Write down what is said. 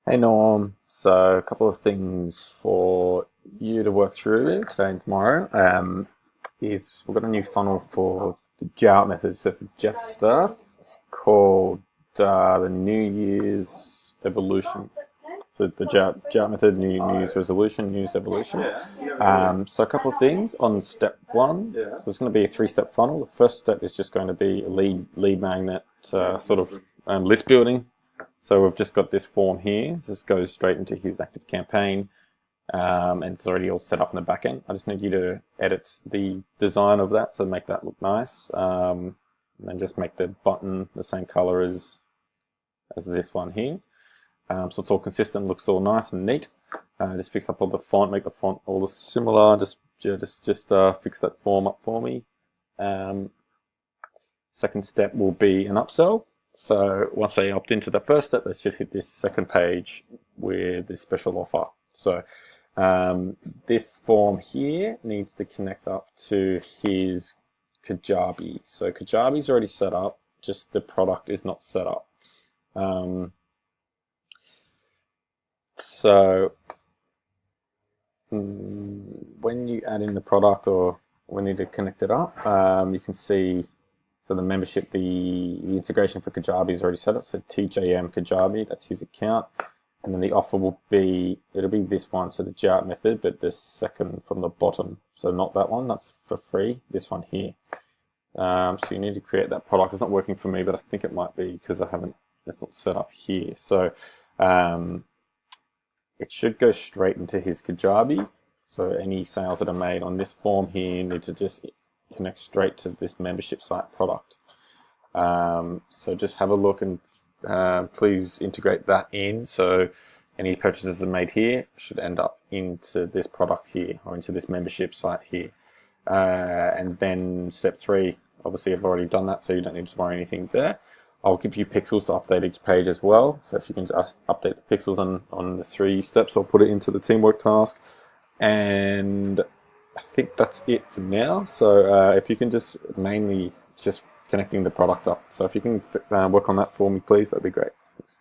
Hey Norm, so a couple of things for you to work through today and tomorrow. Is we've got a new funnel for the Jout method. So for Jeff stuff, it's called the New Year's Evolution. So the Jout method, New Year's resolution, New Year's evolution. So a couple of things on step one. So it's going to be a three-step funnel. The first step is just going to be a lead magnet sort of list building. So we've just got this form here. This goes straight into his active campaign, and it's already all set up in the back end. I just need you to edit the design of that to make that look nice, and then just make the button the same color as this one here. So it's all consistent, looks all nice and neat. Just fix up all the font, make the font all similar. Just fix that form up for me. Second step will be an upsell. So once they opt into the first step, they should hit this second page with this special offer. So this form here needs to connect up to his Kajabi. So Kajabi's already set up, just the product is not set up. So when you add in the product or we need to connect it up, you can see. So the membership, the integration for Kajabi is already set up. So TJM Kajabi, that's his account. And then the offer will be, it'll be this one, so the Jout method, but the second from the bottom. So not that one, that's for free, this one here. So you need to create that product. It's not working for me, but I think it might be because it's not set up here. So it should go straight into his Kajabi. So any sales that are made on this form here need to just connect straight to this membership site product. So just have a look and please integrate that in. So any purchases that are made here should end up into this product here or into this membership site here. And then step three, obviously I've already done that, so you don't need to worry anything there. I'll give you pixels to update each page as well. So if you can just update the pixels on the 3 steps, I'll put it into the teamwork task. And I think that's it for now. So if you can just mainly just connecting the product up. So if you can work on that for me, please, that'd be great. Thanks.